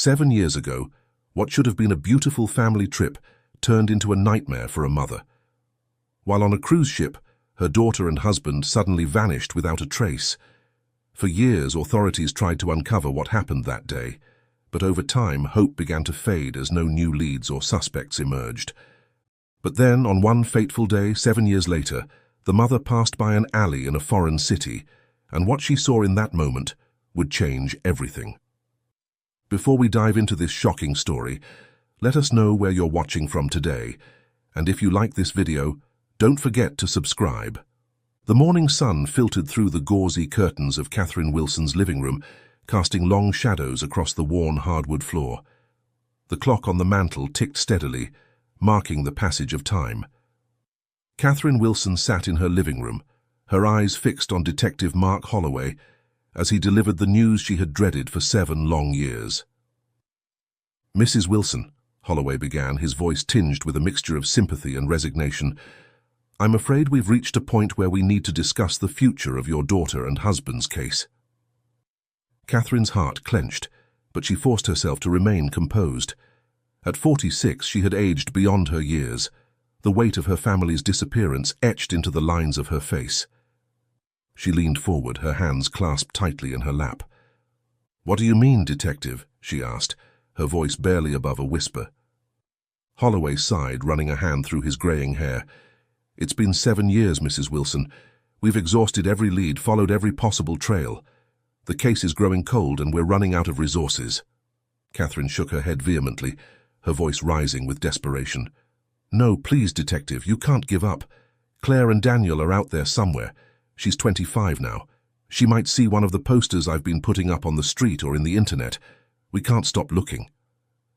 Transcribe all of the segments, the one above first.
7 years ago, what should have been a beautiful family trip turned into a nightmare for a mother. While on a cruise ship, her daughter and husband suddenly vanished without a trace. For years, authorities tried to uncover what happened that day, but over time, hope began to fade as no new leads or suspects emerged. But then, on one fateful day, 7 years later, the mother passed by an alley in a foreign city, and what she saw in that moment would change everything. Before we dive into this shocking story, let us know where you're watching from today, and if you like this video, don't forget to subscribe. The morning sun filtered through the gauzy curtains of Catherine Wilson's living room, casting long shadows across the worn hardwood floor. The clock on the mantel ticked steadily, marking the passage of time. Catherine Wilson sat in her living room, her eyes fixed on Detective Mark Holloway, as he delivered the news she had dreaded for 7 long years. "Mrs. Wilson," Holloway began, his voice tinged with a mixture of sympathy and resignation, "I'm afraid we've reached a point where we need to discuss the future of your daughter and husband's case." Catherine's heart clenched, but she forced herself to remain composed. At 46, she had aged beyond her years, the weight of her family's disappearance etched into the lines of her face. She leaned forward, her hands clasped tightly in her lap. "What do you mean, Detective?" she asked, her voice barely above a whisper. Holloway sighed, running a hand through his graying hair. "It's been 7 years, Mrs. Wilson. We've exhausted every lead, followed every possible trail. The case is growing cold and we're running out of resources." Catherine shook her head vehemently, her voice rising with desperation. "No, please, Detective, you can't give up. Claire and Daniel are out there somewhere. She's 25 now. She might see one of the posters I've been putting up on the street or in the internet. We can't stop looking."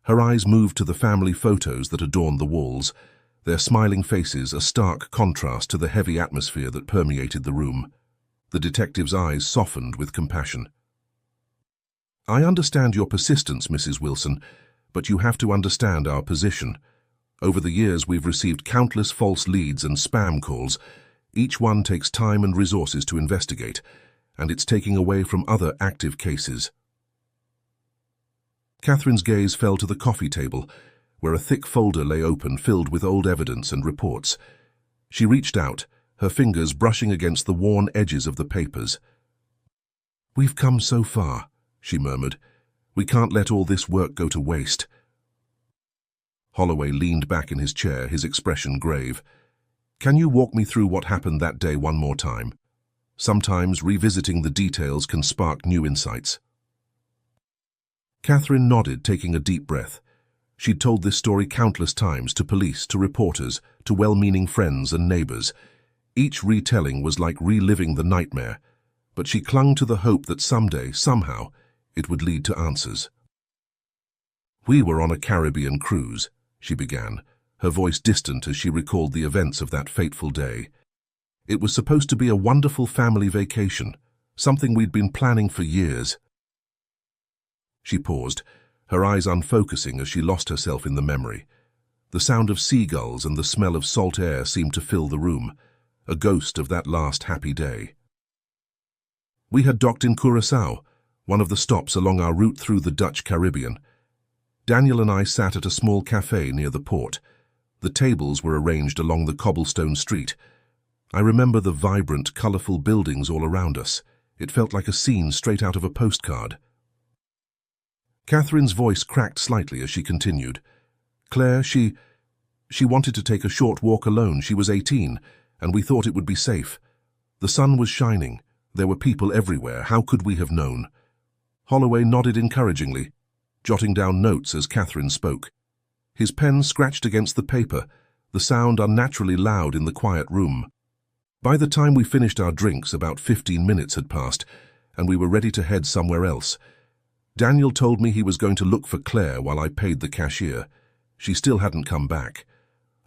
Her eyes moved to the family photos that adorned the walls, their smiling faces a stark contrast to the heavy atmosphere that permeated the room. The detective's eyes softened with compassion. "I understand your persistence, Mrs. Wilson, but you have to understand our position. Over the years, we've received countless false leads and spam calls. Each one takes time and resources to investigate, and it's taking away from other active cases." Catherine's gaze fell to the coffee table, where a thick folder lay open, filled with old evidence and reports. She reached out, her fingers brushing against the worn edges of the papers. "We've come so far," she murmured. "We can't let all this work go to waste." Holloway leaned back in his chair, his expression grave. "Can you walk me through what happened that day one more time? Sometimes revisiting the details can spark new insights." Catherine nodded, taking a deep breath. She'd told this story countless times to police, to reporters, to well-meaning friends and neighbors. Each retelling was like reliving the nightmare, but she clung to the hope that someday, somehow, it would lead to answers. "We were on a Caribbean cruise," she began, her voice distant as she recalled the events of that fateful day. "It was supposed to be a wonderful family vacation, something we'd been planning for years." She paused, her eyes unfocusing as she lost herself in the memory. The sound of seagulls and the smell of salt air seemed to fill the room, a ghost of that last happy day. "We had docked in Curaçao, one of the stops along our route through the Dutch Caribbean. Daniel and I sat at a small cafe near the port. The tables were arranged along the cobblestone street. I remember the vibrant, colorful buildings all around us. It felt like a scene straight out of a postcard." Catherine's voice cracked slightly as she continued. "Claire, she wanted to take a short walk alone. She was 18, and we thought it would be safe. The sun was shining. There were people everywhere. How could we have known?" Holloway nodded encouragingly, jotting down notes as Catherine spoke. His pen scratched against the paper, the sound unnaturally loud in the quiet room. By the time we finished our drinks, about 15 minutes had passed, and we were ready to head somewhere else. Daniel told me he was going to look for Claire while I paid the cashier. She still hadn't come back.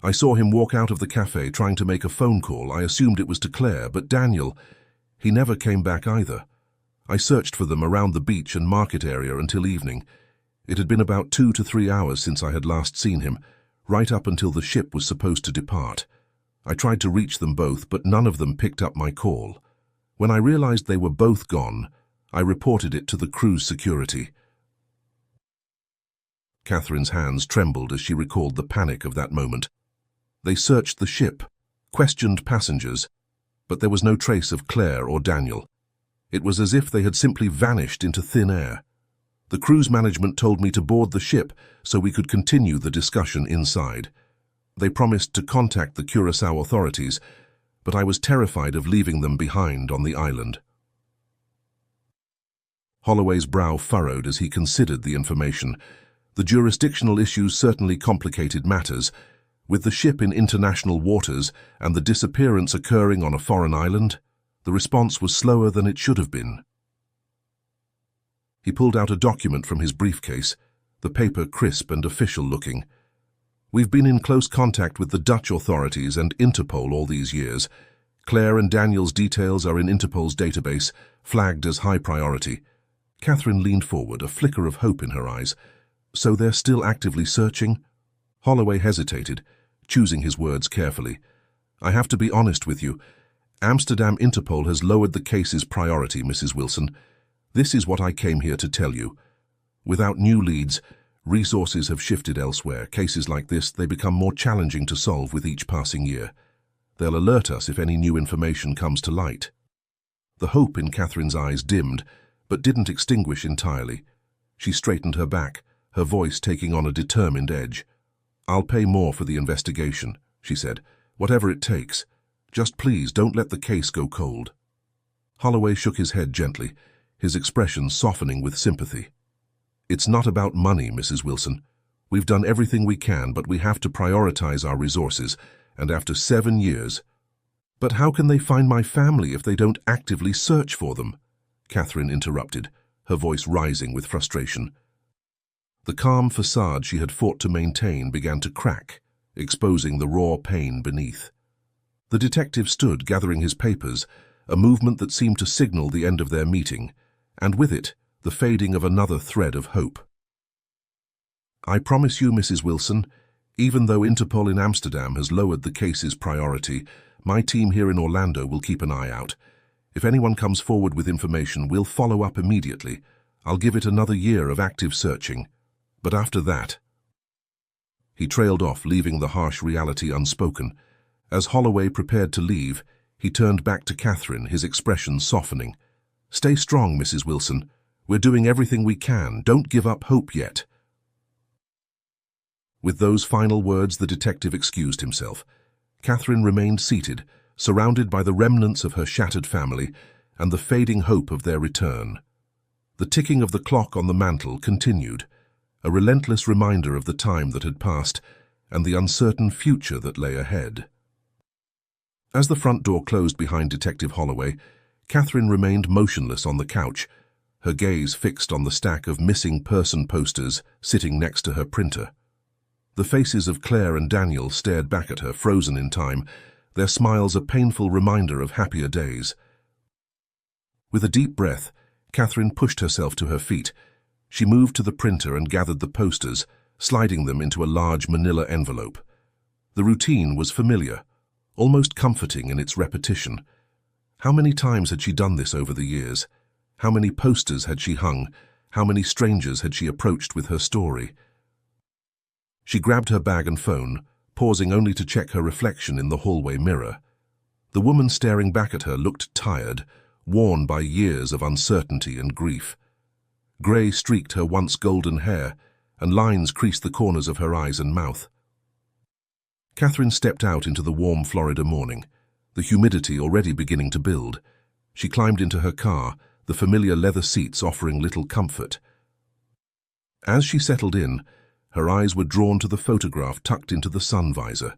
I saw him walk out of the cafe trying to make a phone call. I assumed it was to Claire, but Daniel, he never came back either. I searched for them around the beach and market area until evening. It had been about 2 to 3 hours since I had last seen him, right up until the ship was supposed to depart. I tried to reach them both, but none of them picked up my call. When I realized they were both gone, I reported it to the cruise security. Catherine's hands trembled as she recalled the panic of that moment. They searched the ship, questioned passengers, but there was no trace of Claire or Daniel. It was as if they had simply vanished into thin air. The cruise management told me to board the ship so we could continue the discussion inside. They promised to contact the Curaçao authorities, but I was terrified of leaving them behind on the island. Holloway's brow furrowed as he considered the information. The jurisdictional issues certainly complicated matters. With the ship in international waters and the disappearance occurring on a foreign island, the response was slower than it should have been. He pulled out a document from his briefcase, the paper crisp and official-looking. "We've been in close contact with the Dutch authorities and Interpol all these years. Claire and Daniel's details are in Interpol's database, flagged as high priority." Catherine leaned forward, a flicker of hope in her eyes. "So they're still actively searching?" Holloway hesitated, choosing his words carefully. "I have to be honest with you. Amsterdam Interpol has lowered the case's priority, Mrs. Wilson. This is what I came here to tell you. Without new leads, resources have shifted elsewhere. Cases like this, they become more challenging to solve with each passing year. They'll alert us if any new information comes to light." The hope in Catherine's eyes dimmed, but didn't extinguish entirely. She straightened her back, her voice taking on a determined edge. "I'll pay more for the investigation," she said, "whatever it takes. Just please don't let the case go cold." Holloway shook his head gently, his expression softening with sympathy. "It's not about money, Mrs. Wilson. We've done everything we can, but we have to prioritize our resources, and after 7 years—" "But how can they find my family if they don't actively search for them?" Catherine interrupted, her voice rising with frustration. The calm facade she had fought to maintain began to crack, exposing the raw pain beneath. The detective stood gathering his papers, a movement that seemed to signal the end of their meeting, and with it, the fading of another thread of hope. "I promise you, Mrs. Wilson, even though Interpol in Amsterdam has lowered the case's priority, my team here in Orlando will keep an eye out. If anyone comes forward with information, we'll follow up immediately. I'll give it another year of active searching. But after that—" He trailed off, leaving the harsh reality unspoken. As Holloway prepared to leave, he turned back to Catherine, his expression softening. "Stay strong, Mrs. Wilson. We're doing everything we can. Don't give up hope yet." With those final words, the detective excused himself. Catherine remained seated, surrounded by the remnants of her shattered family and the fading hope of their return. The ticking of the clock on the mantel continued, a relentless reminder of the time that had passed and the uncertain future that lay ahead. As the front door closed behind Detective Holloway, Catherine remained motionless on the couch, her gaze fixed on the stack of missing person posters sitting next to her printer. The faces of Claire and Daniel stared back at her, frozen in time, their smiles a painful reminder of happier days. With a deep breath, Catherine pushed herself to her feet. She moved to the printer and gathered the posters, sliding them into a large manila envelope. The routine was familiar, almost comforting in its repetition. How many times had she done this over the years? How many posters had she hung? How many strangers had she approached with her story? She grabbed her bag and phone, pausing only to check her reflection in the hallway mirror. The woman staring back at her looked tired, worn by years of uncertainty and grief. Grey streaked her once golden hair, and lines creased the corners of her eyes and mouth. Catherine stepped out into the warm Florida morning, the humidity already beginning to build. She climbed into her car, the familiar leather seats offering little comfort. As she settled in, her eyes were drawn to the photograph tucked into the sun visor,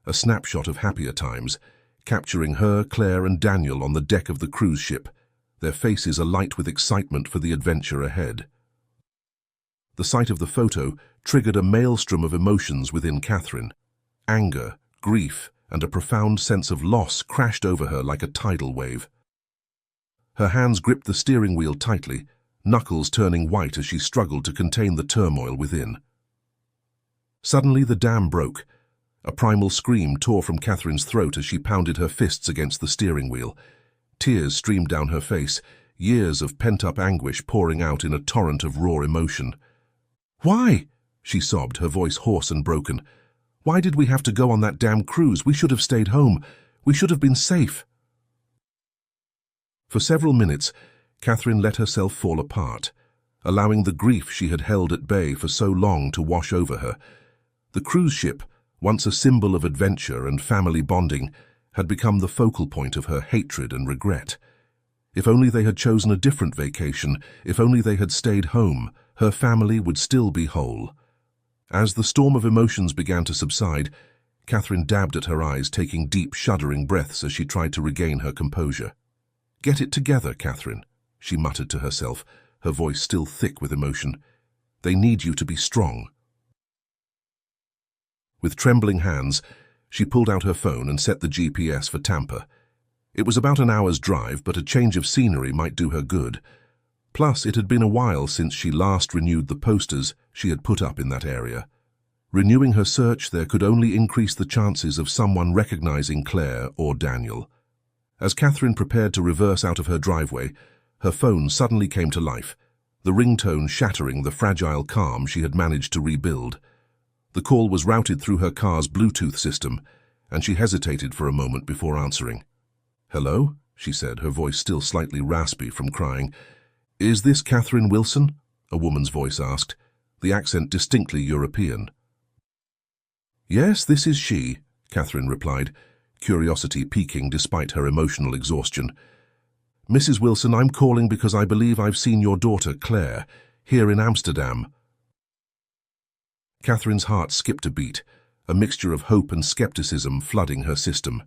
a snapshot of happier times, capturing her, Claire, and Daniel on the deck of the cruise ship, their faces alight with excitement for the adventure ahead. The sight of the photo triggered a maelstrom of emotions within Catherine. Anger, grief, and a profound sense of loss crashed over her like a tidal wave. Her hands gripped the steering wheel tightly, knuckles turning white as she struggled to contain the turmoil within. Suddenly the dam broke. A primal scream tore from Catherine's throat as she pounded her fists against the steering wheel. Tears streamed down her face, years of pent-up anguish pouring out in a torrent of raw emotion. "Why?" she sobbed, her voice hoarse and broken. "Why did we have to go on that damn cruise? We should have stayed home. We should have been safe." For several minutes, Catherine let herself fall apart, allowing the grief she had held at bay for so long to wash over her. The cruise ship, once a symbol of adventure and family bonding, had become the focal point of her hatred and regret. If only they had chosen a different vacation, if only they had stayed home, her family would still be whole. As the storm of emotions began to subside, Catherine dabbed at her eyes, taking deep, shuddering breaths as she tried to regain her composure. "Get it together, Catherine," she muttered to herself, her voice still thick with emotion. "They need you to be strong." With trembling hands, she pulled out her phone and set the GPS for Tampa. It was about an hour's drive, but a change of scenery might do her good. Plus, it had been a while since she last renewed the posters she had put up in that area. Renewing her search there could only increase the chances of someone recognizing Claire or Daniel. As Catherine prepared to reverse out of her driveway, her phone suddenly came to life, the ringtone shattering the fragile calm she had managed to rebuild. The call was routed through her car's Bluetooth system, and she hesitated for a moment before answering. "Hello?" she said, her voice still slightly raspy from crying. "Is this Catherine Wilson?" a woman's voice asked, the accent distinctly European. "Yes, this is she," Catherine replied, curiosity piquing despite her emotional exhaustion. "Mrs. Wilson, I'm calling because I believe I've seen your daughter, Claire, here in Amsterdam." Catherine's heart skipped a beat, a mixture of hope and skepticism flooding her system.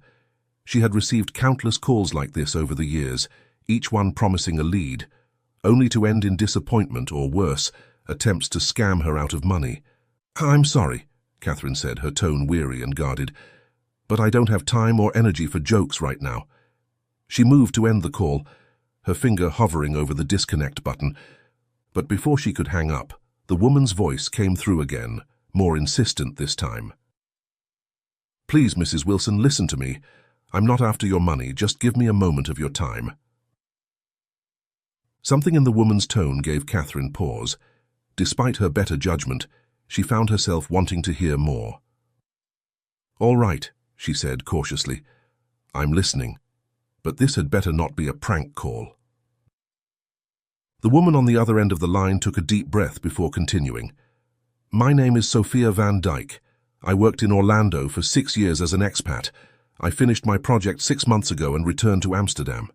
She had received countless calls like this over the years, each one promising a lead, only to end in disappointment or worse, attempts to scam her out of money. "I'm sorry," Catherine said, her tone weary and guarded, "but I don't have time or energy for jokes right now." She moved to end the call, her finger hovering over the disconnect button, but before she could hang up, the woman's voice came through again, more insistent this time. "Please, Mrs. Wilson, listen to me. I'm not after your money, just give me a moment of your time." Something in the woman's tone gave Catherine pause. Despite her better judgment, she found herself wanting to hear more. "All right," she said cautiously. "I'm listening, but this had better not be a prank call." The woman on the other end of the line took a deep breath before continuing. "My name is Sophia Van Dyke. I worked in Orlando for 6 years as an expat. I finished my project 6 months ago and returned to Amsterdam."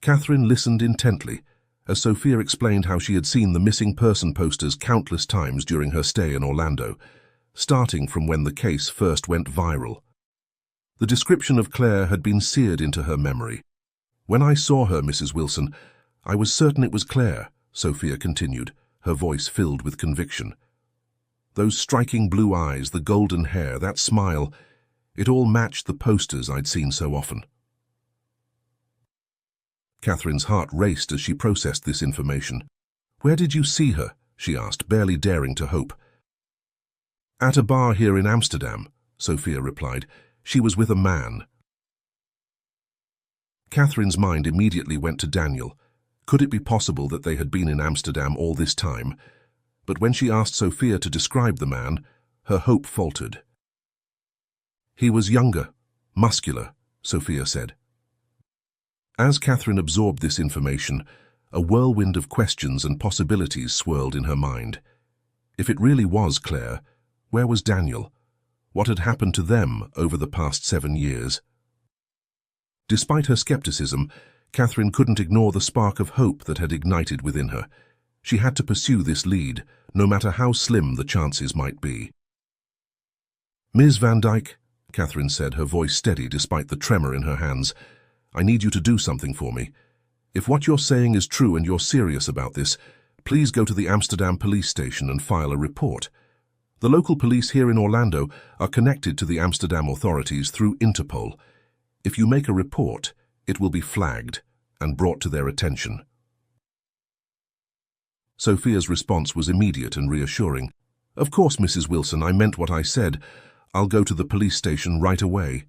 Catherine listened intently as Sophia explained how she had seen the missing person posters countless times during her stay in Orlando, starting from when the case first went viral. The description of Claire had been seared into her memory. "When I saw her, Mrs. Wilson, I was certain it was Claire," Sophia continued, her voice filled with conviction. "Those striking blue eyes, the golden hair, that smile, it all matched the posters I'd seen so often." Catherine's heart raced as she processed this information. "Where did you see her?" she asked, barely daring to hope. "At a bar here in Amsterdam," Sophia replied. "She was with a man." Catherine's mind immediately went to Daniel. Could it be possible that they had been in Amsterdam all this time? But when she asked Sophia to describe the man, her hope faltered. "He was younger, muscular," Sophia said. As Catherine absorbed this information, a whirlwind of questions and possibilities swirled in her mind. If it really was Claire, where was Daniel? What had happened to them over the past 7 years? Despite her skepticism, Catherine couldn't ignore the spark of hope that had ignited within her. She had to pursue this lead, no matter how slim the chances might be. "Ms. Van Dyke," Catherine said, her voice steady despite the tremor in her hands, "I need you to do something for me. If what you're saying is true and you're serious about this, please go to the Amsterdam police station and file a report. The local police here in Orlando are connected to the Amsterdam authorities through Interpol. If you make a report, it will be flagged and brought to their attention." Sophia's response was immediate and reassuring. "Of course, Mrs. Wilson, I meant what I said. I'll go to the police station right away."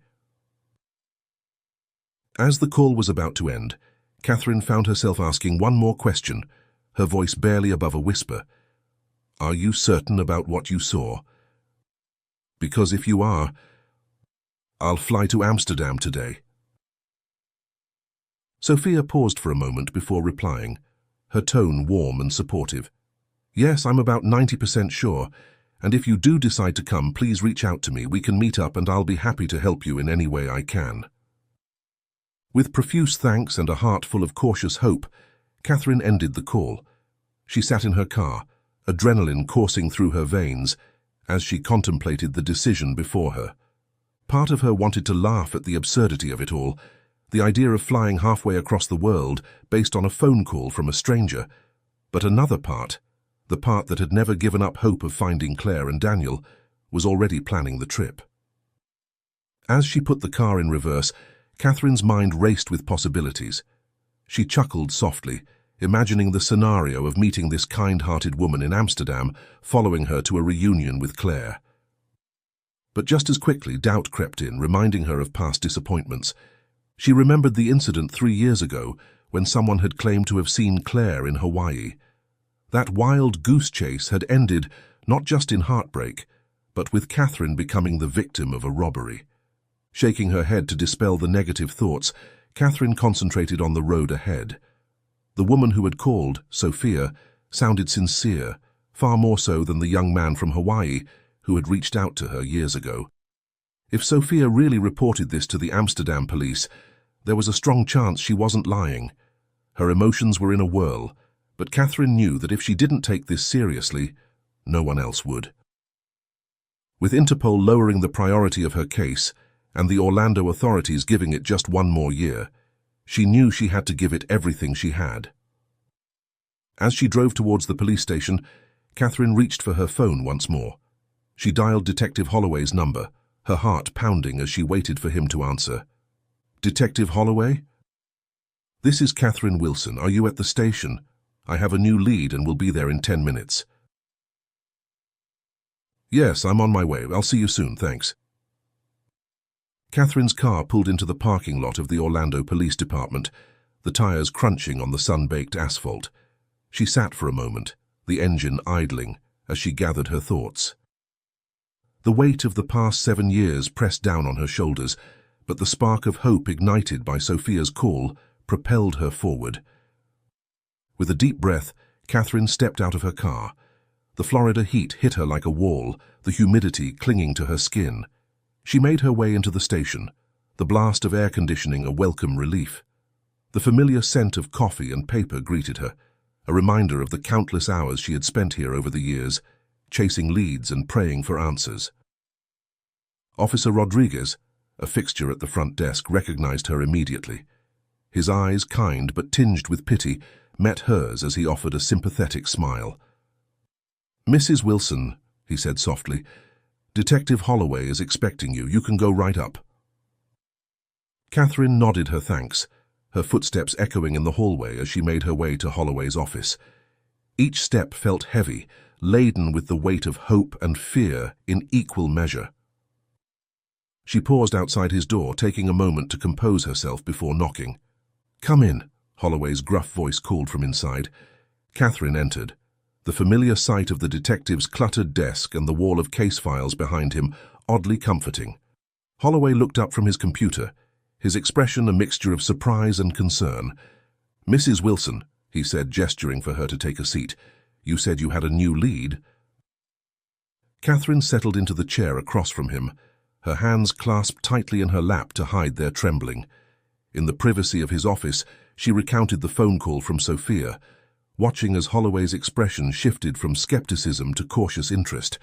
As the call was about to end, Catherine found herself asking one more question, her voice barely above a whisper. Are you certain about what you saw? Because if you are, I'll fly to Amsterdam today. Sophia paused for a moment before replying, her tone warm and supportive. Yes, I'm about 90% sure, and if you do decide to come, please reach out to me. We can meet up and I'll be happy to help you in any way I can. With profuse thanks and a heart full of cautious hope, Catherine ended the call. She sat in her car, adrenaline coursing through her veins, as she contemplated the decision before her. Part of her wanted to laugh at the absurdity of it all, the idea of flying halfway across the world based on a phone call from a stranger, but another part, the part that had never given up hope of finding Claire and Daniel, was already planning the trip. As she put the car in reverse, Catherine's mind raced with possibilities. She chuckled softly, imagining the scenario of meeting this kind-hearted woman in Amsterdam, following her to a reunion with Claire. But just as quickly, doubt crept in, reminding her of past disappointments. She remembered the incident 3 years ago when someone had claimed to have seen Claire in Hawaii. That wild goose chase had ended not just in heartbreak, but with Catherine becoming the victim of a robbery. Shaking her head to dispel the negative thoughts, Catherine concentrated on the road ahead. The woman who had called, Sophia, sounded sincere, far more so than the young man from Hawaii who had reached out to her years ago. If Sophia really reported this to the Amsterdam police, there was a strong chance she wasn't lying. Her emotions were in a whirl, but Catherine knew that if she didn't take this seriously, no one else would. With Interpol lowering the priority of her case and the Orlando authorities giving it just 1 more year, she knew she had to give it everything she had. As she drove towards the police station, Catherine reached for her phone once more. She dialed Detective Holloway's number, her heart pounding as she waited for him to answer. Detective Holloway? This is Catherine Wilson. Are you at the station? I have a new lead and will be there in 10 minutes. Yes, I'm on my way. I'll see you soon, thanks. Catherine's car pulled into the parking lot of the Orlando Police Department, the tires crunching on the sun-baked asphalt. She sat for a moment, the engine idling, as she gathered her thoughts. The weight of the past 7 years pressed down on her shoulders, but the spark of hope ignited by Sophia's call propelled her forward. With a deep breath, Catherine stepped out of her car. The Florida heat hit her like a wall, the humidity clinging to her skin. She made her way into the station, the blast of air conditioning a welcome relief. The familiar scent of coffee and paper greeted her, a reminder of the countless hours she had spent here over the years, chasing leads and praying for answers. Officer Rodriguez, a fixture at the front desk, recognized her immediately. His eyes, kind but tinged with pity, met hers as he offered a sympathetic smile. "Mrs. Wilson," he said softly, "Detective Holloway is expecting you. You can go right up." Catherine nodded her thanks, her footsteps echoing in the hallway as she made her way to Holloway's office. Each step felt heavy, laden with the weight of hope and fear in equal measure. She paused outside his door, taking a moment to compose herself before knocking. "Come in," Holloway's gruff voice called from inside. Catherine entered, the familiar sight of the detective's cluttered desk and the wall of case files behind him oddly comforting. Holloway looked up from his computer, his expression a mixture of surprise and concern. "Mrs. Wilson," he said, gesturing for her to take a seat, "you said you had a new lead." Catherine settled into the chair across from him, her hands clasped tightly in her lap to hide their trembling. In the privacy of his office, she recounted the phone call from Sophia, watching as Holloway's expression shifted from skepticism to cautious interest.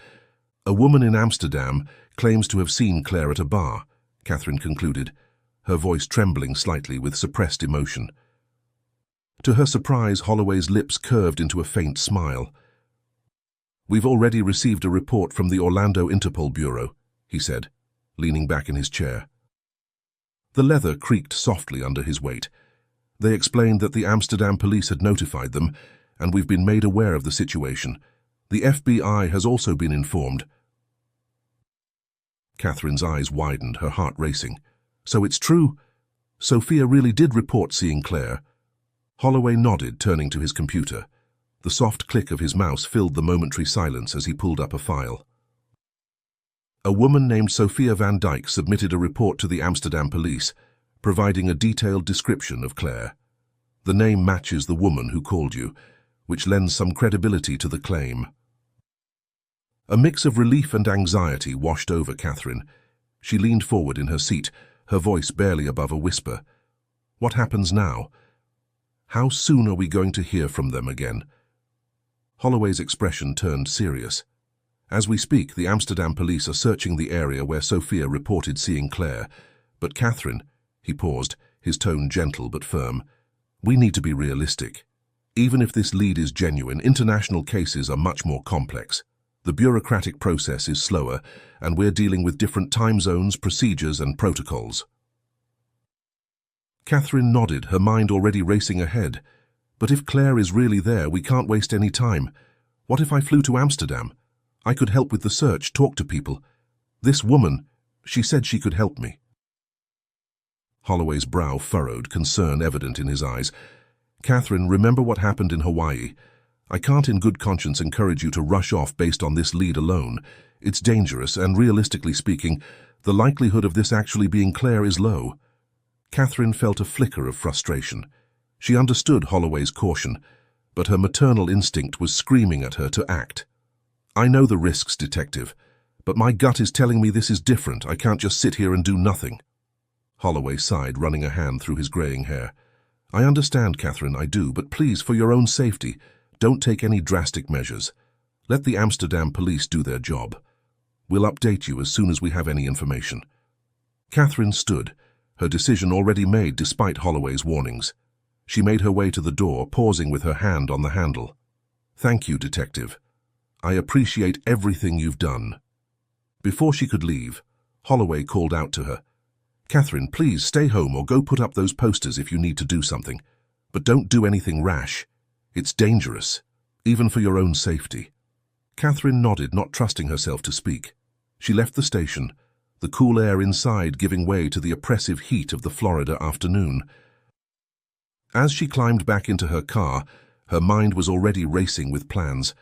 "A woman in Amsterdam claims to have seen Claire at a bar," Catherine concluded, her voice trembling slightly with suppressed emotion. To her surprise, Holloway's lips curved into a faint smile. "We've already received a report from the Orlando Interpol Bureau," he said, leaning back in his chair. The leather creaked softly under his weight. "They explained that the Amsterdam police had notified them, and we've been made aware of the situation. The FBI has also been informed." Catherine's eyes widened, her heart racing. "So it's true? Sophia really did report seeing Claire?" Holloway nodded, turning to his computer. The soft click of his mouse filled the momentary silence as he pulled up a file. A woman named Sophia van Dijk submitted a report to the Amsterdam police, providing a detailed description of Claire. The name matches the woman who called you, which lends some credibility to the claim. A mix of relief and anxiety washed over Catherine. She leaned forward in her seat, her voice barely above a whisper. What happens now? How soon are we going to hear from them again? Holloway's expression turned serious. As we speak, the Amsterdam police are searching the area where Sophia reported seeing Claire. But Catherine, he paused, his tone gentle but firm, we need to be realistic. Even if this lead is genuine, international cases are much more complex. The bureaucratic process is slower, and we're dealing with different time zones, procedures, and protocols. Catherine nodded, her mind already racing ahead. But if Claire is really there, we can't waste any time. What if I flew to Amsterdam? I could help with the search, talk to people. This woman, she said she could help me. Holloway's brow furrowed, concern evident in his eyes. Catherine, remember what happened in Hawaii. I can't in good conscience encourage you to rush off based on this lead alone. It's dangerous, and realistically speaking, the likelihood of this actually being Claire is low. Catherine felt a flicker of frustration. She understood Holloway's caution, but her maternal instinct was screaming at her to act. I know the risks, detective, but my gut is telling me this is different. I can't just sit here and do nothing. Holloway sighed, running a hand through his graying hair. I understand, Catherine, I do, but please, for your own safety, don't take any drastic measures. Let the Amsterdam police do their job. We'll update you as soon as we have any information. Catherine stood, her decision already made despite Holloway's warnings. She made her way to the door, pausing with her hand on the handle. Thank you, detective. I appreciate everything you've done. Before she could leave, Holloway called out to her. Catherine, please stay home or go put up those posters if you need to do something. But don't do anything rash. It's dangerous, even for your own safety. Catherine nodded, not trusting herself to speak. She left the station, the cool air inside giving way to the oppressive heat of the Florida afternoon. As she climbed back into her car, her mind was already racing with plans.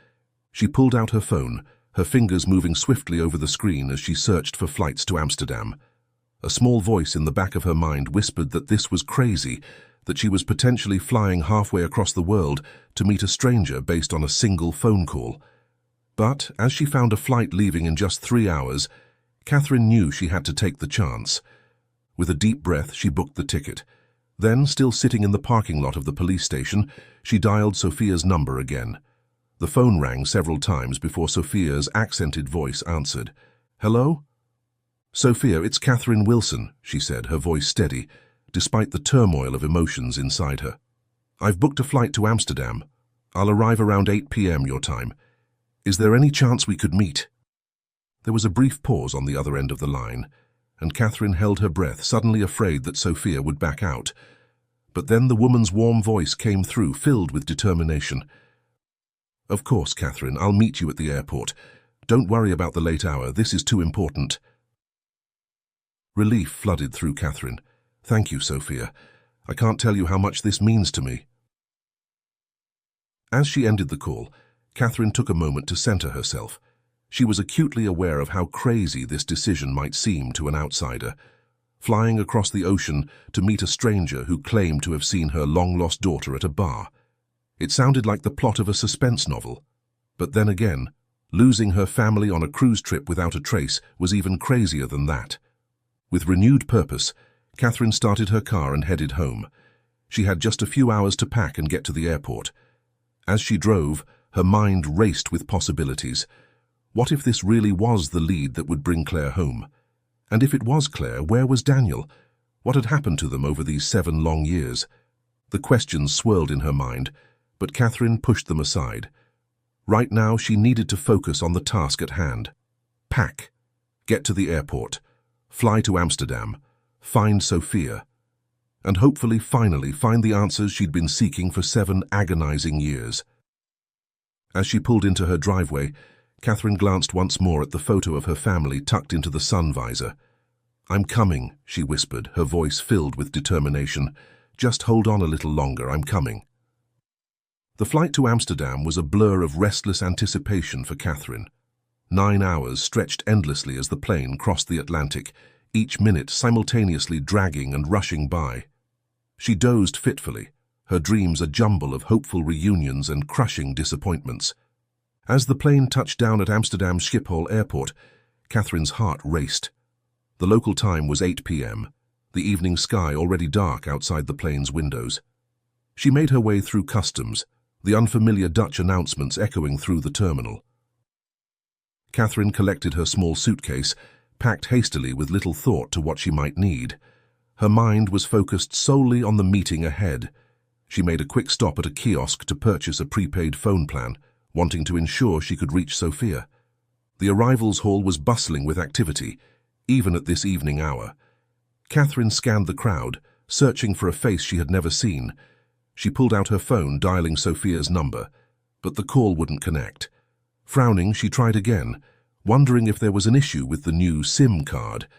She pulled out her phone, her fingers moving swiftly over the screen as she searched for flights to Amsterdam. A small voice in the back of her mind whispered that this was crazy, that she was potentially flying halfway across the world to meet a stranger based on a single phone call. But as she found a flight leaving in just 3 hours, Catherine knew she had to take the chance. With a deep breath, she booked the ticket. Then, still sitting in the parking lot of the police station, she dialed Sophia's number again. The phone rang several times before Sophia's accented voice answered. Hello? Sophia, it's Catherine Wilson, she said, her voice steady, despite the turmoil of emotions inside her. I've booked a flight to Amsterdam. I'll arrive around 8 p.m. your time. Is there any chance we could meet? There was a brief pause on the other end of the line, and Catherine held her breath, suddenly afraid that Sophia would back out. But then the woman's warm voice came through, filled with determination. Of course, Catherine, I'll meet you at the airport. Don't worry about the late hour, this is too important. Relief flooded through Catherine. Thank you, Sophia. I can't tell you how much this means to me. As she ended the call, Catherine took a moment to center herself. She was acutely aware of how crazy this decision might seem to an outsider. Flying across the ocean to meet a stranger who claimed to have seen her long-lost daughter at a bar. It sounded like the plot of a suspense novel. But then again, losing her family on a cruise trip without a trace was even crazier than that. With renewed purpose, Catherine started her car and headed home. She had just a few hours to pack and get to the airport. As she drove, her mind raced with possibilities. What if this really was the lead that would bring Claire home? And if it was Claire, where was Daniel? What had happened to them over these 7 long years? The questions swirled in her mind, but Catherine pushed them aside. Right now, she needed to focus on the task at hand. Pack. Get to the airport. Fly to Amsterdam. Find Sophia. And hopefully, finally, find the answers she'd been seeking for 7 agonizing years. As she pulled into her driveway, Catherine glanced once more at the photo of her family tucked into the sun visor. I'm coming, she whispered, her voice filled with determination. Just hold on a little longer, I'm coming. The flight to Amsterdam was a blur of restless anticipation for Catherine. 9 hours stretched endlessly as the plane crossed the Atlantic, each minute simultaneously dragging and rushing by. She dozed fitfully, her dreams a jumble of hopeful reunions and crushing disappointments. As the plane touched down at Amsterdam Schiphol Airport, Catherine's heart raced. The local time was 8 p.m., the evening sky already dark outside the plane's windows. She made her way through customs, the unfamiliar Dutch announcements echoing through the terminal. Catherine collected her small suitcase, packed hastily with little thought to what she might need. Her mind was focused solely on the meeting ahead. She made a quick stop at a kiosk to purchase a prepaid phone plan, wanting to ensure she could reach Sophia. The arrivals hall was bustling with activity, even at this evening hour. Catherine scanned the crowd, searching for a face she had never seen. She pulled out her phone, dialing Sophia's number, but the call wouldn't connect. Frowning, she tried again, wondering if there was an issue with the new SIM card.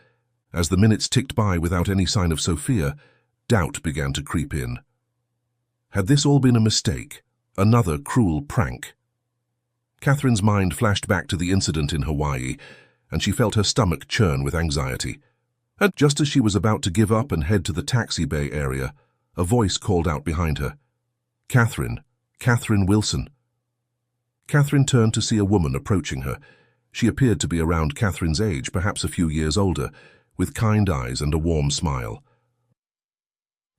As the minutes ticked by without any sign of Sophia, doubt began to creep in. Had this all been a mistake? Another cruel prank? Catherine's mind flashed back to the incident in Hawaii, and she felt her stomach churn with anxiety. And just as she was about to give up and head to the taxi bay area, a voice called out behind her. "Catherine, Catherine Wilson." Catherine turned to see a woman approaching her. She appeared to be around Catherine's age, perhaps a few years older, with kind eyes and a warm smile.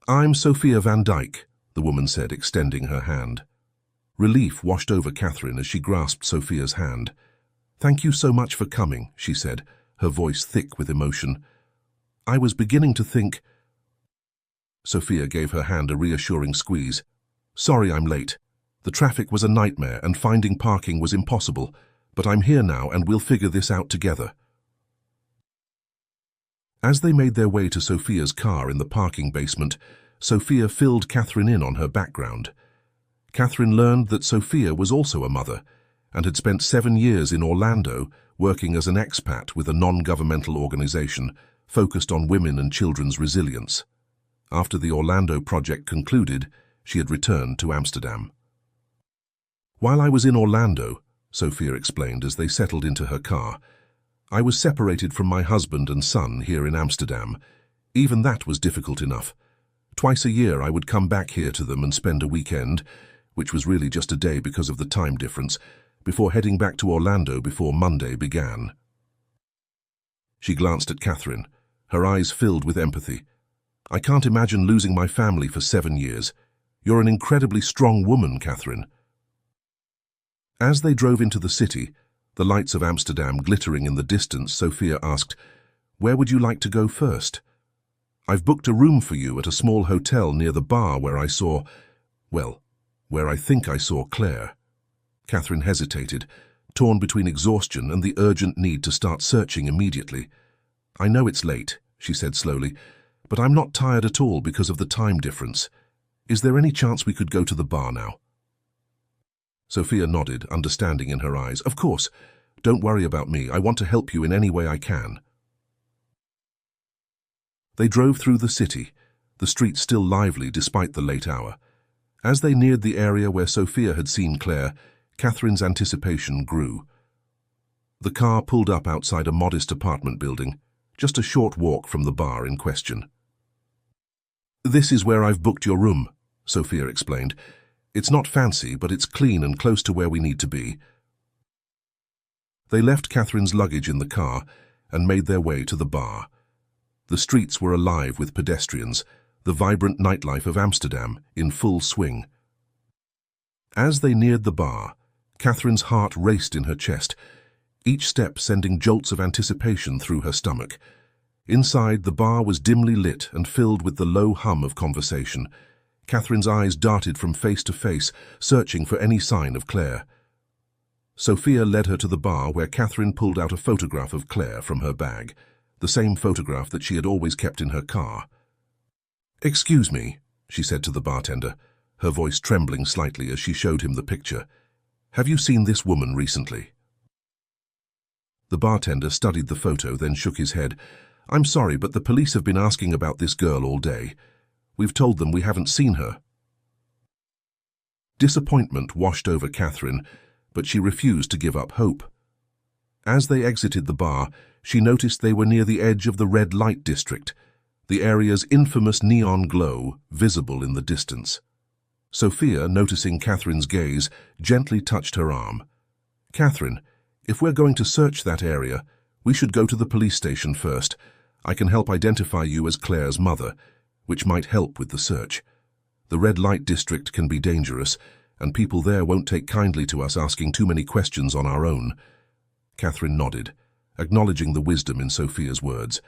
"I'm Sophia Van Dyke," the woman said, extending her hand. Relief washed over Catherine as she grasped Sophia's hand. "Thank you so much for coming," she said, her voice thick with emotion. "I was beginning to think—" Sophia gave her hand a reassuring squeeze. "Sorry I'm late. The traffic was a nightmare and finding parking was impossible, but I'm here now and we'll figure this out together." As they made their way to Sophia's car in the parking basement, Sophia filled Catherine in on her background. Catherine learned that Sophia was also a mother and had spent 7 years in Orlando working as an expat with a non-governmental organization focused on women and children's resilience. After the Orlando project concluded, she had returned to Amsterdam. "While I was in Orlando," Sophia explained as they settled into her car, "I was separated from my husband and son here in Amsterdam. Even that was difficult enough. Twice a year I would come back here to them and spend a weekend, which was really just a day because of the time difference, before heading back to Orlando before Monday began." She glanced at Catherine, her eyes filled with empathy. "I can't imagine losing my family for 7 years. You're an incredibly strong woman, Catherine." As they drove into the city, the lights of Amsterdam glittering in the distance, Sophia asked, "Where would you like to go first? I've booked a room for you at a small hotel near the bar where I saw, well, where I think I saw Claire." Catherine hesitated, torn between exhaustion and the urgent need to start searching immediately. "I know it's late," she said slowly, "but I'm not tired at all because of the time difference. Is there any chance we could go to the bar now?" Sophia nodded, understanding in her eyes. "Of course. Don't worry about me. I want to help you in any way I can." They drove through the city, the streets still lively despite the late hour. As they neared the area where Sophia had seen Claire, Catherine's anticipation grew. The car pulled up outside a modest apartment building, just a short walk from the bar in question. "This is where I've booked your room," Sophia explained. "It's not fancy, but it's clean and close to where we need to be." They left Catherine's luggage in the car and made their way to the bar. The streets were alive with pedestrians, the vibrant nightlife of Amsterdam in full swing. As they neared the bar, Catherine's heart raced in her chest, each step sending jolts of anticipation through her stomach. Inside, the bar was dimly lit and filled with the low hum of conversation. Catherine's eyes darted from face to face, searching for any sign of Claire. Sophia led her to the bar where Catherine pulled out a photograph of Claire from her bag, the same photograph that she had always kept in her car. "Excuse me," she said to the bartender, her voice trembling slightly as she showed him the picture. "Have you seen this woman recently?" The bartender studied the photo, then shook his head. "I'm sorry, but the police have been asking about this girl all day. We've told them we haven't seen her." Disappointment washed over Catherine, but she refused to give up hope. As they exited the bar, she noticed they were near the edge of the red light district, the area's infamous neon glow visible in the distance. Sophia, noticing Catherine's gaze, gently touched her arm. "Catherine, if we're going to search that area, we should go to the police station first. I can help identify you as Claire's mother, which might help with the search. The red light district can be dangerous, and people there won't take kindly to us asking too many questions on our own." Catherine nodded, acknowledging the wisdom in Sophia's words.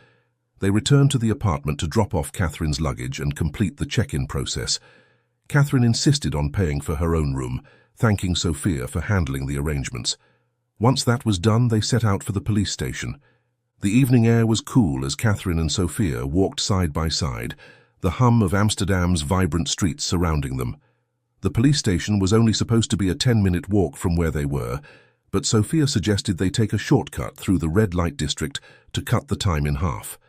They returned to the apartment to drop off Catherine's luggage and complete the check-in process. Catherine insisted on paying for her own room, thanking Sophia for handling the arrangements. Once that was done, they set out for the police station. The evening air was cool as Catherine and Sophia walked side by side, the hum of Amsterdam's vibrant streets surrounding them. The police station was only supposed to be a 10-minute walk from where they were, but Sophia suggested they take a shortcut through the red light district to cut the time in half.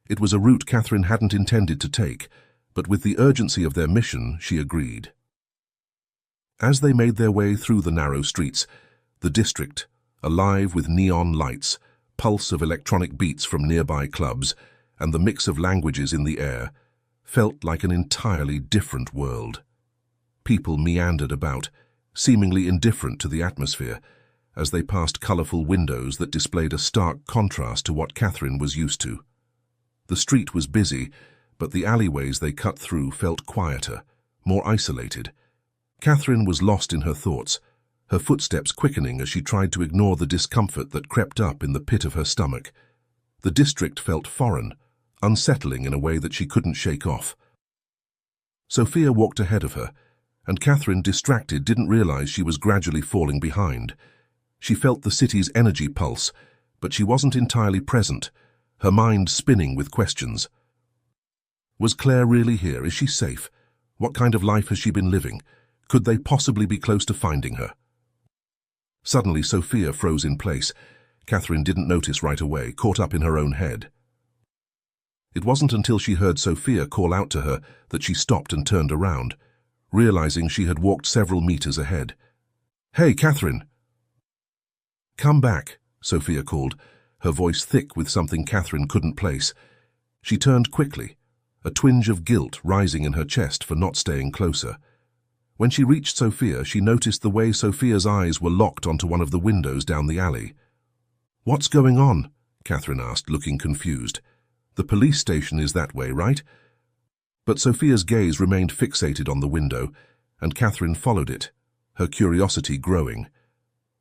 It was a route Catherine hadn't intended to take, but with the urgency of their mission, she agreed. As they made their way through the narrow streets, the district, alive with neon lights, pulse of electronic beats from nearby clubs, and the mix of languages in the air, felt like an entirely different world. People meandered about, seemingly indifferent to the atmosphere, as they passed colourful windows that displayed a stark contrast to what Catherine was used to. The street was busy, but the alleyways they cut through felt quieter, more isolated. Catherine was lost in her thoughts, her footsteps quickening as she tried to ignore the discomfort that crept up in the pit of her stomach. The district felt foreign, unsettling in a way that she couldn't shake off. Sophia walked ahead of her, and Catherine, distracted, didn't realize she was gradually falling behind. She felt the city's energy pulse, but she wasn't entirely present, her mind spinning with questions. Was Claire really here? Is she safe? What kind of life has she been living? Could they possibly be close to finding her? Suddenly, Sophia froze in place. Catherine didn't notice right away, caught up in her own head. It wasn't until she heard Sophia call out to her that she stopped and turned around, realizing she had walked several meters ahead. "Hey, Catherine!" "Come back," Sophia called, her voice thick with something Catherine couldn't place. She turned quickly, a twinge of guilt rising in her chest for not staying closer. When she reached Sophia, she noticed the way Sophia's eyes were locked onto one of the windows down the alley. "What's going on?" Catherine asked, looking confused. "The police station is that way, right?" But Sophia's gaze remained fixated on the window, and Catherine followed it, her curiosity growing.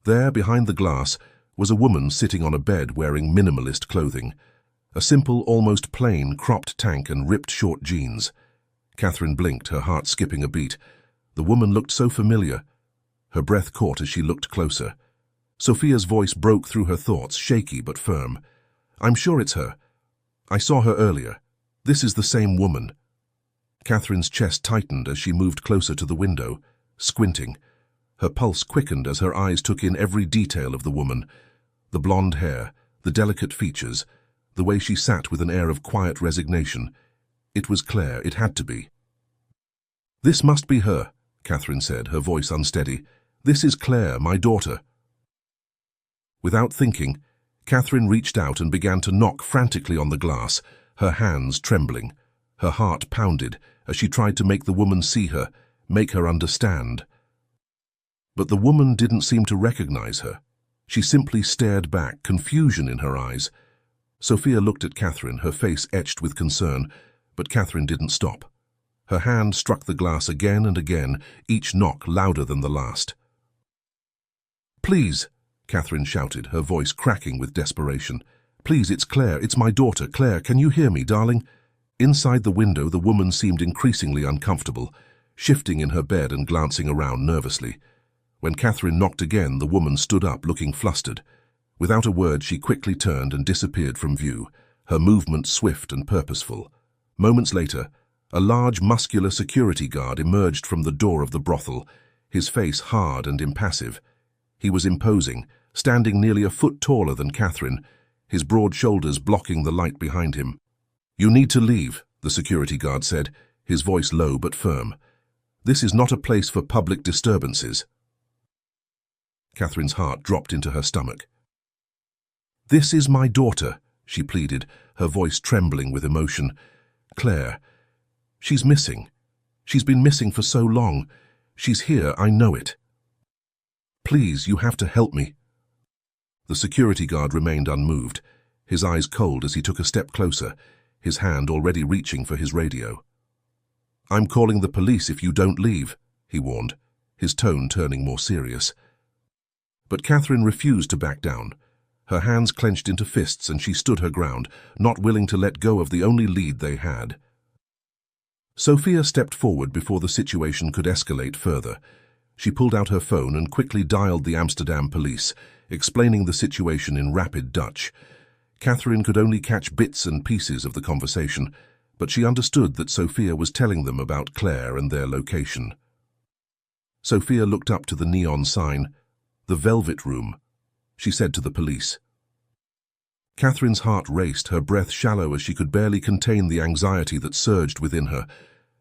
There, behind the glass, was a woman sitting on a bed wearing minimalist clothing, a simple, almost plain, cropped tank and ripped short jeans. Catherine blinked, her heart skipping a beat. The woman looked so familiar. Her breath caught as she looked closer. Sophia's voice broke through her thoughts, shaky but firm. "I'm sure it's her. I saw her earlier. This is the same woman." Catherine's chest tightened as she moved closer to the window, squinting. Her pulse quickened as her eyes took in every detail of the woman. The blonde hair, the delicate features, the way she sat with an air of quiet resignation. It was Claire, it had to be. "This must be her," Catherine said, her voice unsteady. "This is Claire, my daughter." Without thinking, Catherine reached out and began to knock frantically on the glass, her hands trembling. Her heart pounded as she tried to make the woman see her, make her understand. But the woman didn't seem to recognize her. She simply stared back, confusion in her eyes. Sophia looked at Catherine, her face etched with concern, but Catherine didn't stop. Her hand struck the glass again and again, each knock louder than the last. "Please," Catherine shouted, her voice cracking with desperation. "Please, it's Claire, it's my daughter. Claire, can you hear me, darling?" Inside the window, the woman seemed increasingly uncomfortable, shifting in her bed and glancing around nervously. When Catherine knocked again, the woman stood up, looking flustered. Without a word, she quickly turned and disappeared from view, her movement swift and purposeful. Moments later, a large, muscular security guard emerged from the door of the brothel, his face hard and impassive. He was imposing, standing nearly a foot taller than Catherine, his broad shoulders blocking the light behind him. "You need to leave," the security guard said, his voice low but firm. This is not a place for public disturbances. Catherine's heart dropped into her stomach. This is my daughter, she pleaded, her voice trembling with emotion. Claire. She's missing. She's been missing for so long. She's here, I know it. Please, you have to help me. The security guard remained unmoved, his eyes cold as he took a step closer, his hand already reaching for his radio. I'm calling the police if you don't leave, he warned, his tone turning more serious. But Catherine refused to back down. Her hands clenched into fists and she stood her ground, not willing to let go of the only lead they had. Sophia stepped forward before the situation could escalate further. She pulled out her phone and quickly dialed the Amsterdam police, explaining the situation in rapid Dutch. Catherine could only catch bits and pieces of the conversation, but she understood that Sophia was telling them about Claire and their location. Sophia looked up to the neon sign, "The Velvet Room," she said to the police. Catherine's heart raced, her breath shallow as she could barely contain the anxiety that surged within her,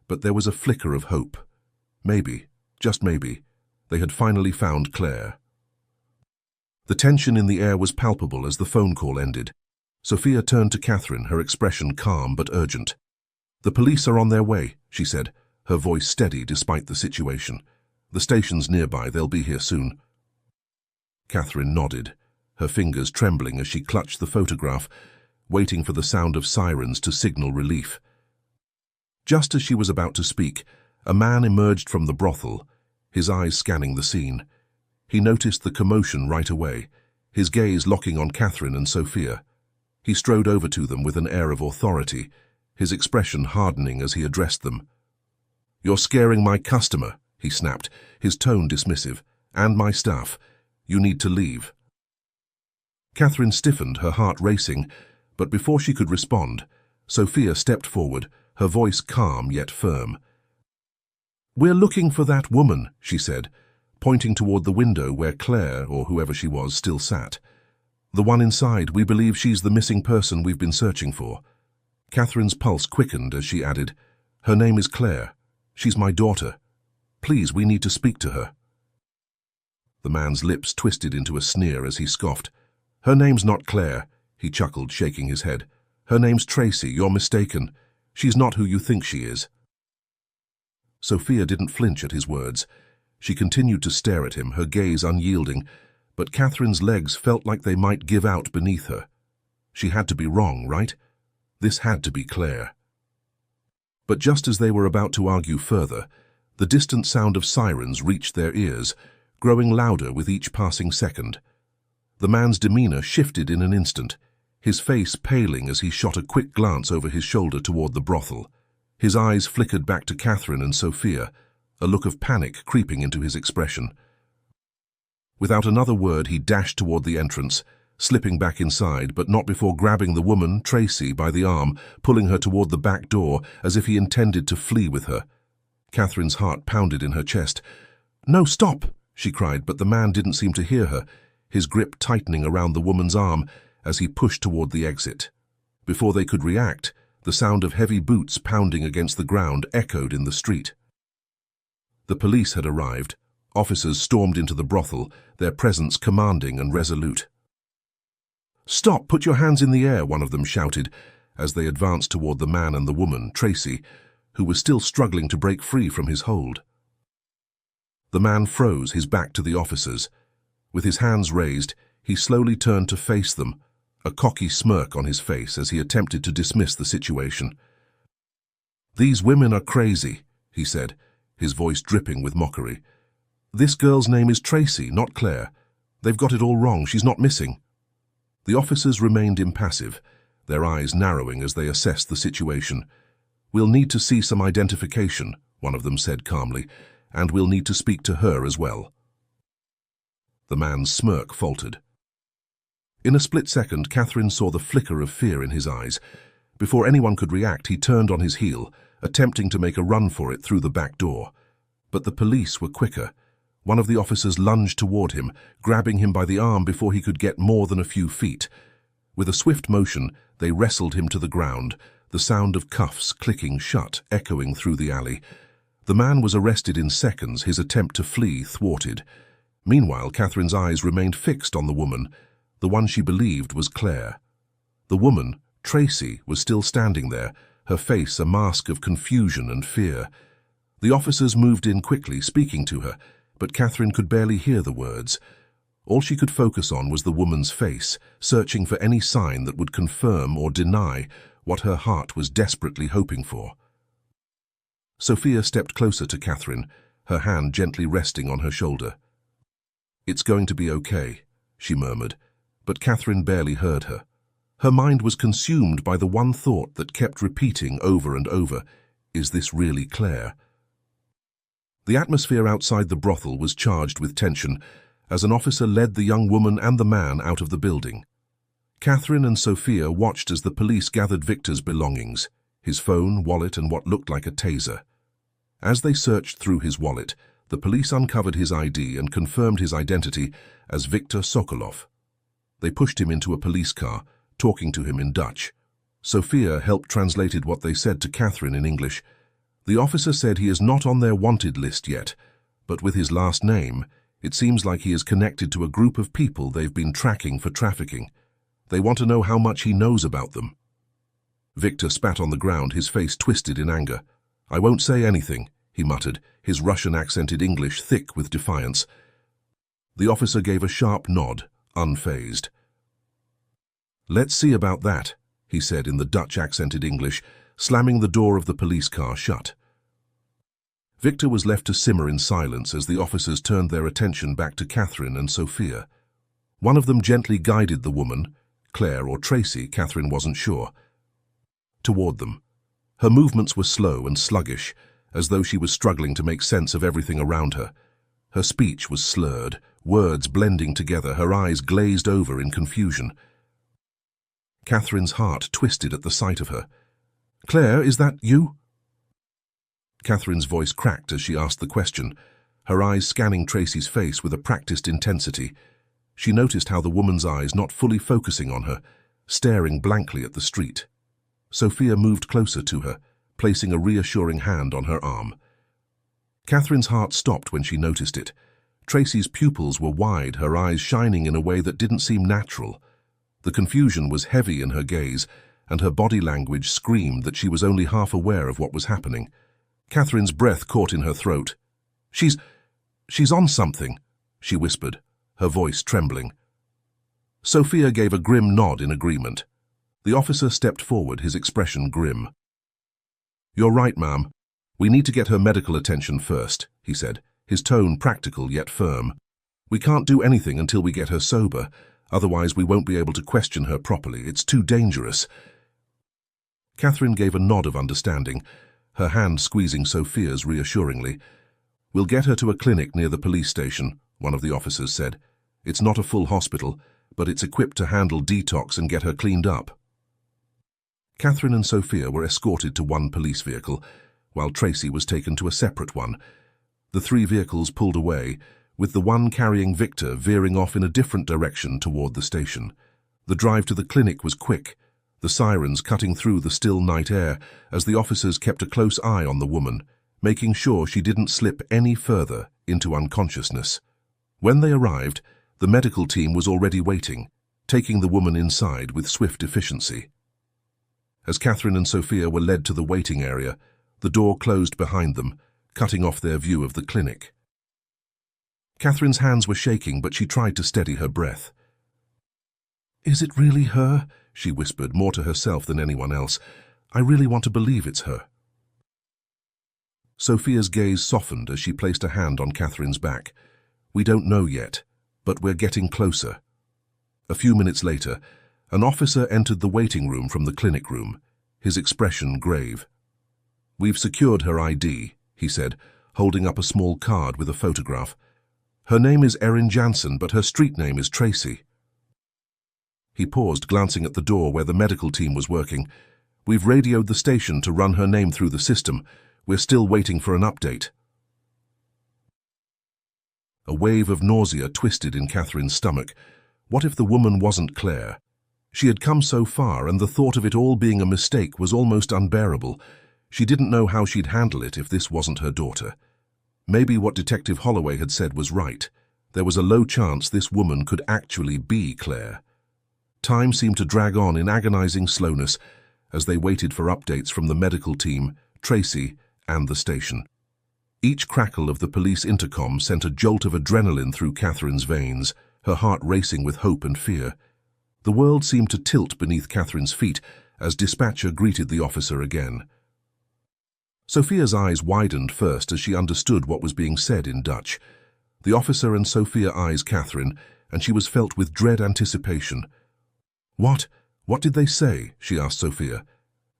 but there was a flicker of hope. Maybe, just maybe, they had finally found Claire. The tension in the air was palpable as the phone call ended. Sophia turned to Catherine, her expression calm but urgent. "The police are on their way," she said, her voice steady despite the situation. "The station's nearby, they'll be here soon." Catherine nodded, her fingers trembling as she clutched the photograph, waiting for the sound of sirens to signal relief. Just as she was about to speak, a man emerged from the brothel, his eyes scanning the scene. He noticed the commotion right away, his gaze locking on Catherine and Sophia. He strode over to them with an air of authority, his expression hardening as he addressed them. "You're scaring my customer," he snapped, his tone dismissive, "and my staff. You need to leave." Catherine stiffened, her heart racing, but before she could respond, Sophia stepped forward, her voice calm yet firm. "We're looking for that woman," she said, pointing toward the window where Claire, or whoever she was, still sat. "The one inside, we believe she's the missing person we've been searching for." Catherine's pulse quickened as she added, "Her name is Claire. She's my daughter. Please, we need to speak to her." The man's lips twisted into a sneer as he scoffed. "Her name's not Claire," he chuckled, shaking his head. "Her name's Tracy. You're mistaken. She's not who you think she is." Sophia didn't flinch at his words. She continued to stare at him, her gaze unyielding, but Catherine's legs felt like they might give out beneath her. She had to be wrong, right? This had to be Claire. But just as they were about to argue further, the distant sound of sirens reached their ears, growing louder with each passing second. The man's demeanor shifted in an instant, his face paling as he shot a quick glance over his shoulder toward the brothel. His eyes flickered back to Catherine and Sophia, a look of panic creeping into his expression. Without another word, he dashed toward the entrance, slipping back inside, but not before grabbing the woman, Tracy, by the arm, pulling her toward the back door as if he intended to flee with her. Catherine's heart pounded in her chest. "No, stop!" she cried, but the man didn't seem to hear her, his grip tightening around the woman's arm as he pushed toward the exit. Before they could react, the sound of heavy boots pounding against the ground echoed in the street. The police had arrived. Officers stormed into the brothel, their presence commanding and resolute. "Stop! Put your hands in the air," one of them shouted, as they advanced toward the man and the woman, Tracy, who was still struggling to break free from his hold. The man froze, his back to the officers. With his hands raised, he slowly turned to face them, a cocky smirk on his face as he attempted to dismiss the situation. "These women are crazy," he said, his voice dripping with mockery. "This girl's name is Tracy, not Claire. They've got it all wrong. She's not missing." The officers remained impassive, their eyes narrowing as they assessed the situation. "We'll need to see some identification," one of them said calmly, "and we'll need to speak to her as well." The man's smirk faltered. In a split second, Catherine saw the flicker of fear in his eyes. Before anyone could react, he turned on his heel, attempting to make a run for it through the back door. But the police were quicker. One of the officers lunged toward him, grabbing him by the arm before he could get more than a few feet. With a swift motion, they wrestled him to the ground, the sound of cuffs clicking shut echoing through the alley. The man was arrested in seconds, his attempt to flee thwarted. Meanwhile, Catherine's eyes remained fixed on the woman, the one she believed was Claire. The woman, Tracy, was still standing there, her face a mask of confusion and fear. The officers moved in quickly, speaking to her, but Catherine could barely hear the words. All she could focus on was the woman's face, searching for any sign that would confirm or deny what her heart was desperately hoping for. Sophia stepped closer to Catherine, her hand gently resting on her shoulder. "It's going to be okay," she murmured, but Catherine barely heard her. Her mind was consumed by the one thought that kept repeating over and over, "Is this really Claire?" The atmosphere outside the brothel was charged with tension as an officer led the young woman and the man out of the building. Catherine and Sophia watched as the police gathered Victor's belongings, his phone, wallet, and what looked like a taser. As they searched through his wallet, the police uncovered his ID and confirmed his identity as Victor Sokolov. They pushed him into a police car, talking to him in Dutch. Sophia helped translated what they said to Catherine in English. The officer said he is not on their wanted list yet, but with his last name, it seems like he is connected to a group of people they've been tracking for trafficking. They want to know how much he knows about them. Victor spat on the ground, his face twisted in anger. "I won't say anything," he muttered, his Russian-accented English thick with defiance. The officer gave a sharp nod, unfazed. "Let's see about that," he said in the Dutch-accented English, slamming the door of the police car shut. Victor was left to simmer in silence as the officers turned their attention back to Catherine and Sophia. One of them gently guided the woman, Claire or Tracy, Catherine wasn't sure, toward them. Her movements were slow and sluggish, as though she was struggling to make sense of everything around her. Her speech was slurred, words blending together, her eyes glazed over in confusion. Catherine's heart twisted at the sight of her. "Claire, is that you?" Catherine's voice cracked as she asked the question, her eyes scanning Tracy's face with a practiced intensity. She noticed how the woman's eyes not fully focusing on her, staring blankly at the street. Sophia moved closer to her, placing a reassuring hand on her arm. Catherine's heart stopped when she noticed it. Tracy's pupils were wide, her eyes shining in a way that didn't seem natural. The confusion was heavy in her gaze, and her body language screamed that she was only half aware of what was happening. Catherine's breath caught in her throat. She's on something," she whispered, her voice trembling. Sophia gave a grim nod in agreement. The officer stepped forward, his expression grim. "You're right, ma'am. We need to get her medical attention first," he said, his tone practical yet firm. "We can't do anything until we get her sober, otherwise we won't be able to question her properly. It's too dangerous." Catherine gave a nod of understanding, her hand squeezing Sophia's reassuringly. "We'll get her to a clinic near the police station," one of the officers said. "It's not a full hospital, but it's equipped to handle detox and get her cleaned up." Catherine and Sophia were escorted to one police vehicle, while Tracy was taken to a separate one. The three vehicles pulled away, with the one carrying Victor veering off in a different direction toward the station. The drive to the clinic was quick, the sirens cutting through the still night air as the officers kept a close eye on the woman, making sure she didn't slip any further into unconsciousness. When they arrived, the medical team was already waiting, taking the woman inside with swift efficiency. As Catherine and Sophia were led to the waiting area, the door closed behind them, cutting off their view of the clinic. Catherine's hands were shaking, but she tried to steady her breath. "Is it really her?" she whispered, more to herself than anyone else. "I really want to believe it's her." Sophia's gaze softened as she placed a hand on Catherine's back. "We don't know yet, but we're getting closer." A few minutes later, an officer entered the waiting room from the clinic room, his expression grave. "We've secured her ID," he said, holding up a small card with a photograph. "Her name is Erin Jansen, but her street name is Tracy." He paused, glancing at the door where the medical team was working. "We've radioed the station to run her name through the system. We're still waiting for an update." A wave of nausea twisted in Catherine's stomach. What if the woman wasn't Claire? She had come so far, and the thought of it all being a mistake was almost unbearable. She didn't know how she'd handle it if this wasn't her daughter. Maybe what Detective Holloway had said was right. There was a low chance this woman could actually be Claire. Time seemed to drag on in agonizing slowness as they waited for updates from the medical team, Tracy, and the station. Each crackle of the police intercom sent a jolt of adrenaline through Catherine's veins, her heart racing with hope and fear. The world seemed to tilt beneath Catherine's feet as dispatcher greeted the officer again. Sophia's eyes widened first as she understood what was being said in Dutch. The officer and Sophia eyes Catherine, and she was filled with dread anticipation. What did they say? She asked Sophia.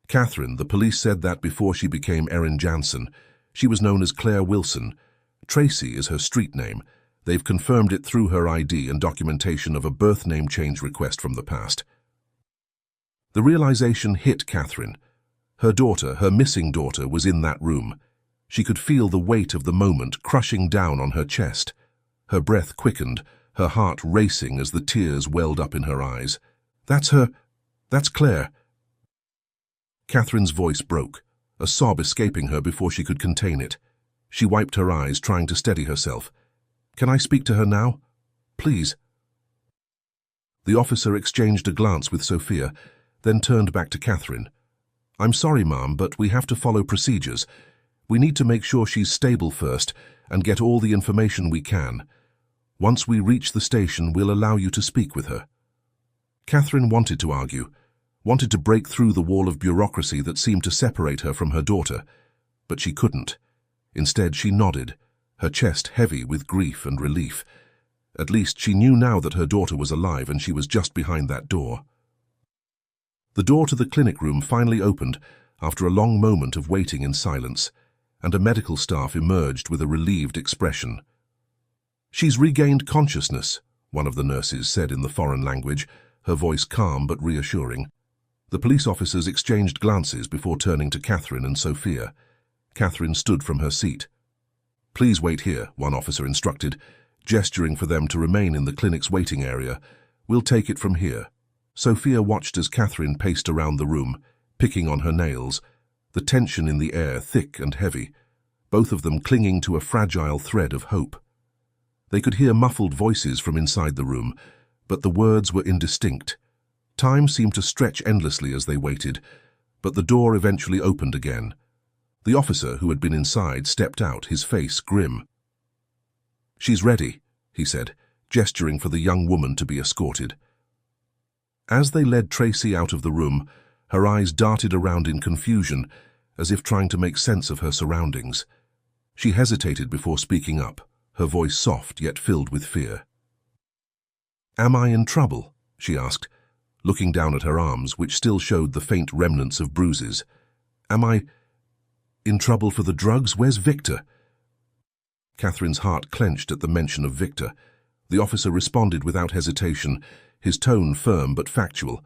Catherine, the police said that before she became Erin Jansen. She was known as Claire Wilson. Tracy is her street name. They've confirmed it through her ID and documentation of a birth name change request from the past. The realization hit Catherine. Her daughter, her missing daughter, was in that room. She could feel the weight of the moment crushing down on her chest. Her breath quickened, her heart racing as the tears welled up in her eyes. That's her. That's Claire. Catherine's voice broke, a sob escaping her before she could contain it. She wiped her eyes, trying to steady herself. Can I speak to her now? Please. The officer exchanged a glance with Sophia, then turned back to Catherine. I'm sorry, Ma'am, but we have to follow procedures. We need to make sure she's stable first and get all the information we can. Once we reach the station, we'll allow you to speak with her. Catherine wanted to argue, wanted to break through the wall of bureaucracy that seemed to separate her from her daughter, but she couldn't. Instead, she nodded, her chest heavy with grief and relief. At least she knew now that her daughter was alive and she was just behind that door. The door to the clinic room finally opened after a long moment of waiting in silence, and a medical staff emerged with a relieved expression. She's regained consciousness, one of the nurses said in the foreign language, her voice calm but reassuring. The police officers exchanged glances before turning to Catherine and Sophia. Catherine stood from her seat. Please wait here, one officer instructed, gesturing for them to remain in the clinic's waiting area. We'll take it from here. Sophia watched as Catherine paced around the room, picking on her nails, the tension in the air thick and heavy, both of them clinging to a fragile thread of hope. They could hear muffled voices from inside the room, but the words were indistinct. Time seemed to stretch endlessly as they waited, but the door eventually opened again. The officer who had been inside stepped out, his face grim. She's ready, he said, gesturing for the young woman to be escorted. As they led Tracy out of the room, her eyes darted around in confusion, as if trying to make sense of her surroundings. She hesitated before speaking up, her voice soft yet filled with fear. Am I in trouble? She asked, looking down at her arms, which still showed the faint remnants of bruises. Am I in trouble for the drugs? Where's Victor? Catherine's heart clenched at the mention of Victor. The officer responded without hesitation, his tone firm but factual.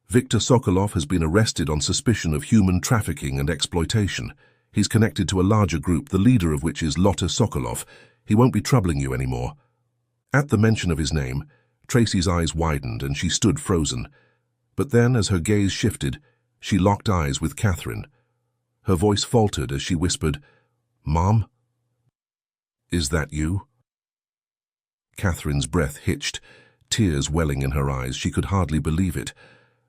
Victor Sokolov has been arrested on suspicion of human trafficking and exploitation. He's connected to a larger group, the leader of which is Lotta Sokolov. He won't be troubling you anymore. At the mention of his name, Tracy's eyes widened and she stood frozen. But then, as her gaze shifted, she locked eyes with Catherine. Her voice faltered as she whispered, Mom? Is that you? Catherine's breath hitched, tears welling in her eyes. She could hardly believe it.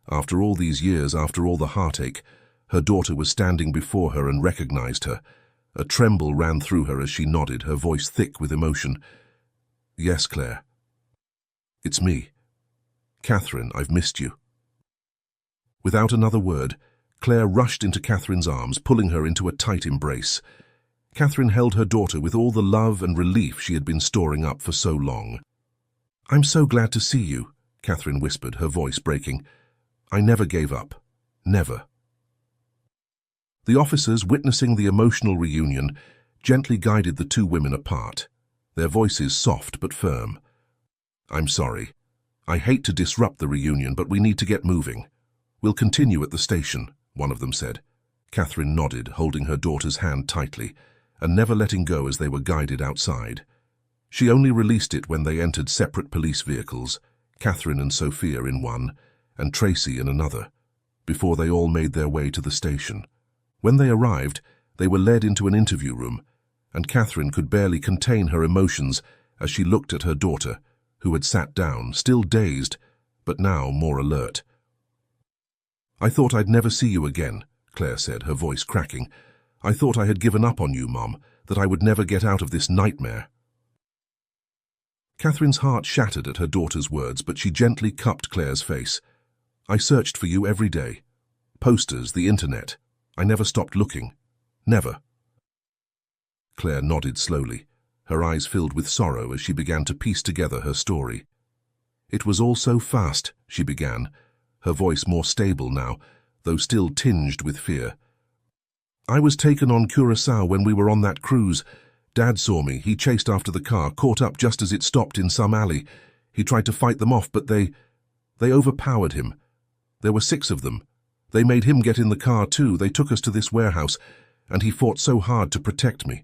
After all these years, after all the heartache, her daughter was standing before her and recognized her. A tremble ran through her as she nodded, her voice thick with emotion. Yes, Claire. It's me. Catherine, I've missed you. Without another word, Claire rushed into Catherine's arms, pulling her into a tight embrace. Catherine held her daughter with all the love and relief she had been storing up for so long. I'm so glad to see you, Catherine whispered, her voice breaking. I never gave up. Never. The officers, witnessing the emotional reunion, gently guided the two women apart, their voices soft but firm. I'm sorry. I hate to disrupt the reunion, but we need to get moving. We'll continue at the station, one of them said. Catherine nodded, holding her daughter's hand tightly, and never letting go as they were guided outside. She only released it when they entered separate police vehicles, Catherine and Sophia in one, and Tracy in another, before they all made their way to the station. When they arrived, they were led into an interview room, and Catherine could barely contain her emotions as she looked at her daughter, who had sat down, still dazed, but now more alert. "I thought I'd never see you again," Claire said, her voice cracking. "I thought I had given up on you, Mom, that I would never get out of this nightmare." Catherine's heart shattered at her daughter's words, but she gently cupped Claire's face. "I searched for you every day. Posters, the internet. I never stopped looking. Never." Claire nodded slowly, her eyes filled with sorrow as she began to piece together her story. "It was all so fast," she began, her voice more stable now, though still tinged with fear. "I was taken on Curaçao when we were on that cruise. Dad saw me. He chased after the car, caught up just as it stopped in some alley. He tried to fight them off, but they overpowered him. There were 6 of them. They made him get in the car too. They took us to this warehouse, and he fought so hard to protect me.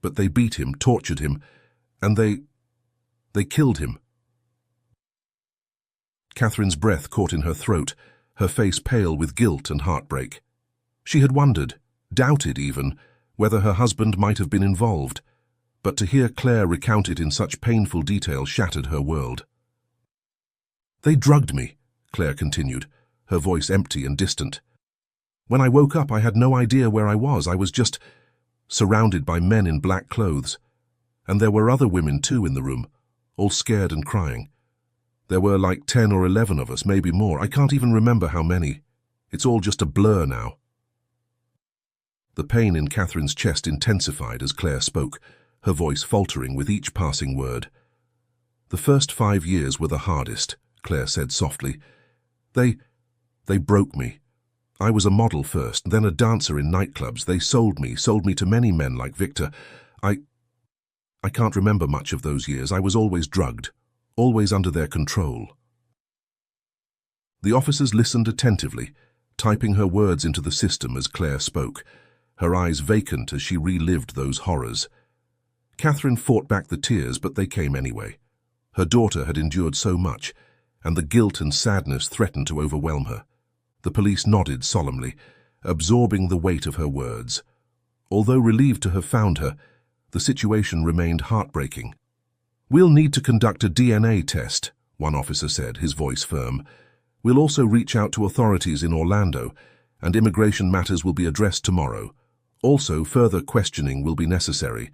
But they beat him, tortured him, and they killed him." Catherine's breath caught in her throat, her face pale with guilt and heartbreak. She had wondered, doubted even, whether her husband might have been involved, but to hear Claire recount it in such painful detail shattered her world. "They drugged me," Claire continued, her voice empty and distant. "When I woke up, I had no idea where I was. I was just surrounded by men in black clothes. And there were other women too in the room, all scared and crying. There were like 10 or 11 of us, maybe more. I can't even remember how many. It's all just a blur now." The pain in Catherine's chest intensified as Claire spoke, her voice faltering with each passing word. "The first 5 years were the hardest," Claire said softly. They broke me. I was a model first, then a dancer in nightclubs. They sold me to many men like Victor. I can't remember much of those years. I was always drugged, always under their control." The officers listened attentively, typing her words into the system as Claire spoke, her eyes vacant as she relived those horrors. Catherine fought back the tears, but they came anyway. Her daughter had endured so much, and the guilt and sadness threatened to overwhelm her. The police nodded solemnly, absorbing the weight of her words. Although relieved to have found her, the situation remained heartbreaking. "We'll need to conduct a DNA test," one officer said, his voice firm. "We'll also reach out to authorities in Orlando, and immigration matters will be addressed tomorrow. Also, further questioning will be necessary.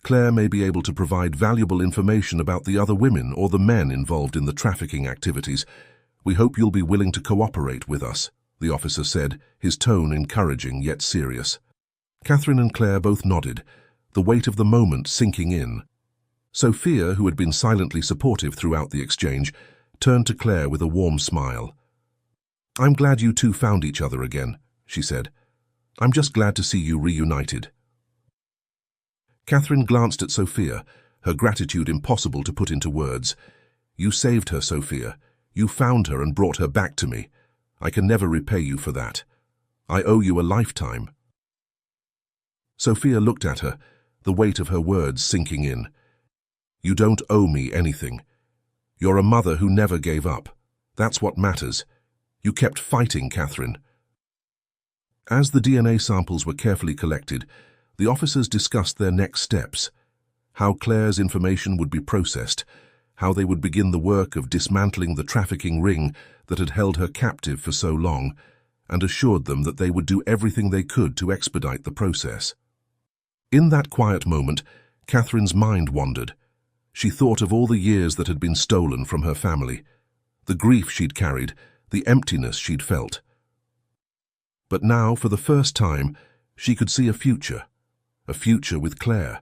Claire may be able to provide valuable information about the other women or the men involved in the trafficking activities. We hope you'll be willing to cooperate with us," the officer said, his tone encouraging yet serious. Catherine and Claire both nodded, the weight of the moment sinking in. Sophia, who had been silently supportive throughout the exchange, turned to Claire with a warm smile. "I'm glad you two found each other again," she said. "I'm just glad to see you reunited." Catherine glanced at Sophia, her gratitude impossible to put into words. "You saved her, Sophia. You found her and brought her back to me. I can never repay you for that. I owe you a lifetime." Sophia looked at her, the weight of her words sinking in. "You don't owe me anything. You're a mother who never gave up. That's what matters. You kept fighting, Catherine." As the DNA samples were carefully collected, the officers discussed their next steps, how Claire's information would be processed, how they would begin the work of dismantling the trafficking ring that had held her captive for so long, and assured them that they would do everything they could to expedite the process. In that quiet moment, Catherine's mind wandered. She thought of all the years that had been stolen from her family, the grief she'd carried, the emptiness she'd felt. But now, for the first time, she could see a future with Claire.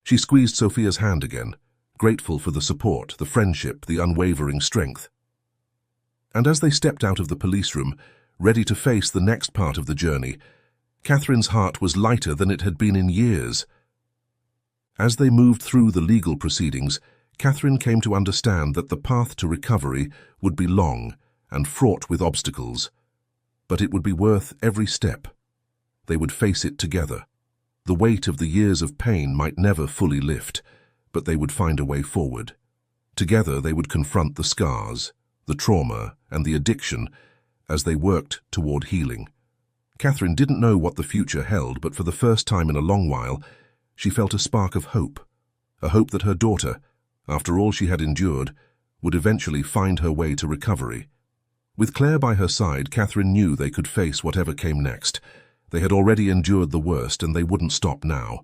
She squeezed Sophia's hand again, grateful for the support, the friendship, the unwavering strength. And as they stepped out of the police room, ready to face the next part of the journey, Catherine's heart was lighter than it had been in years. As they moved through the legal proceedings, Catherine came to understand that the path to recovery would be long and fraught with obstacles. But it would be worth every step. They would face it together. The weight of the years of pain might never fully lift, but they would find a way forward. Together they would confront the scars, the trauma, and the addiction as they worked toward healing. Catherine didn't know what the future held, but for the first time in a long while, she felt a spark of hope. A hope that her daughter, after all she had endured, would eventually find her way to recovery. With Claire by her side, Catherine knew they could face whatever came next. They had already endured the worst, and they wouldn't stop now.